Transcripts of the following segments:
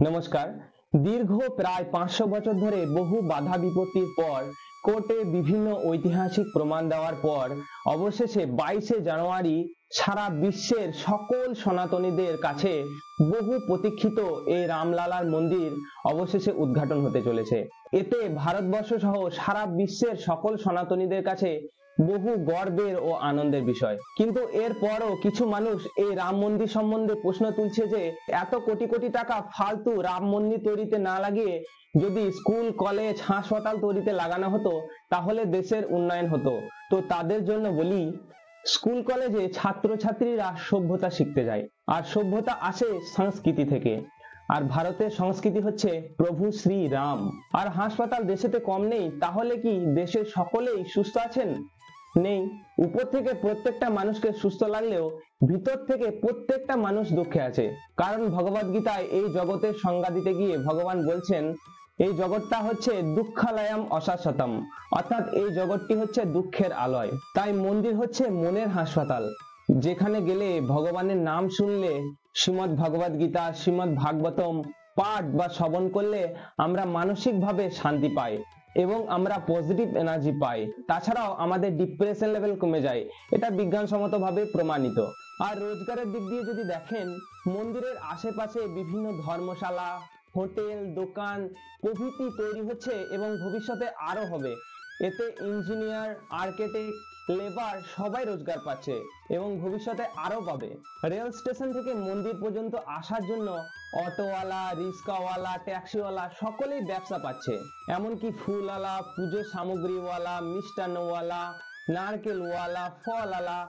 নমস্কার। দীর্ঘ প্রায় 500 বছর ধরে বহু বাধা বিপত্তির পর কোর্টে বিভিন্ন ঐতিহাসিক প্রমাণ দেওয়ার পর অবশেষে 22শে জানুয়ারি সারা বিশ্বের সকল সনাতনীদের কাছে বহু প্রতীক্ষিত এই রামলালার মন্দির অবশেষে উদ্ঘাটন হতে চলেছে। এতে ভারতবর্ষ সহ সারা বিশ্বের সকল সনাতনীদের কাছে বহু গর্বের ও আনন্দের বিষয়। কিন্তু এরপরও কিছু মানুষ এই রাম মন্দির সম্বন্ধে প্রশ্ন তুলছে যে এত কোটি কোটি টাকা ফালতু রাম মন্দির তৈরিতে না লাগিয়ে যদি স্কুল, কলেজ, হাসপাতাল তৈরিতে লাগানো হতো তাহলে দেশের উন্নয়ন হতো। তো তাদের জন্য বলি, স্কুল কলেজে ছাত্রছাত্রীরা সভ্যতা শিখতে যায়, আর সভ্যতা আসে সংস্কৃতি থেকে। আর ভারতের সংস্কৃতি হচ্ছে প্রভু শ্রী রাম। আর হাসপাতাল দেশেতে কম নেই, তাহলে কি দেশের সকলেই সুস্থ আছেন? নেই। উপর থেকে প্রত্যেকটা মানুষকে সুস্থ লাগলেও ভিতর থেকে প্রত্যেকটা মানুষ দুঃখে আছে। কারণ ভগবদ গীতায় এই জগতের সংজ্ঞা দিতে গিয়ে ভগবান বলছেন এই জগৎটা হচ্ছে দুঃখালয়ম অশাশ্বতম, অর্থাৎ এই জগৎটি হচ্ছে দুঃখের আলয়। তাই মন্দির হচ্ছে মনের হাসপাতাল, যেখানে গেলে ভগবানের নাম শুনলে, শ্রীমদ্ ভগবদ গীতা, শ্রীমদ্ ভাগবতম পাঠ বা শ্রবণ করলে আমরা মানসিকভাবে শান্তি পাই এবং আমরা পজিটিভ এনার্জি পাই। তাছাড়াও আমাদের ডিপ্রেশন লেভেল কমে যায়, এটা বিজ্ঞানসম্মতভাবে প্রমাণিত। আর রোজগারের দিক দিয়ে যদি দেখেন, মন্দিরের আশেপাশে বিভিন্ন ধর্মশালা, হোটেল, দোকান প্রভৃতি তৈরি হচ্ছে এবং ভবিষ্যতে আরো হবে। এতে ইঞ্জিনিয়ার, আর্কিটেক্ট, লেবার সবাই রোজগার পাচ্ছে এবং ভবিষ্যতে আরো পাবে। রেল স্টেশন থেকে মন্দির পর্যন্ত আসার জন্য অটোওয়ালা, রিক্সাওয়ালা, ট্যাক্সিওয়ালা সকলেই ব্যবসা পাচ্ছে। এমনকি ফুলওয়ালা, পুজো সামগ্রীওয়ালা, মিষ্টান্নওয়ালা, নারকেলওয়ালা, ফলওয়ালা,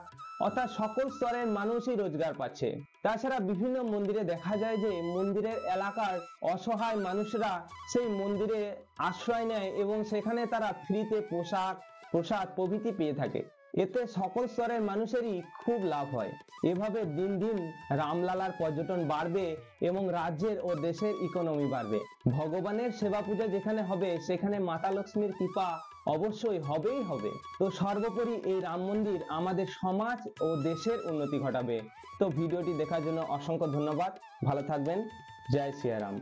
অর্থাৎ সকল স্তরের মানুষই রোজগার পাচ্ছে। তাছাড়া বিভিন্ন মন্দিরে দেখা যায় যে মন্দিরের এলাকার অসহায় মানুষরা সেই মন্দিরে আশ্রয় নেয় এবং সেখানে তারা ফ্রিতে পোশাক, প্রসাদ প্রভৃতি পেয়ে থাকে। এতে সকল স্তরের মানুষেরই খুব লাভ হয়। এভাবে দিন দিন রামলালার পর্যটন বাড়বে এবং রাজ্যের ও দেশের ইকোনমি বাড়বে। ভগবানের সেবা পূজা যেখানে হবে সেখানে মাতা লক্ষ্মীর কৃপা অবশ্যই হবেই হবে। তো সর্বোপরি এই রাম মন্দির আমাদের সমাজ ও দেশের উন্নতি ঘটাবে। তো ভিডিওটি দেখার জন্য অসংখ্য ধন্যবাদ। ভালো থাকবেন। জয় শ্রী রাম।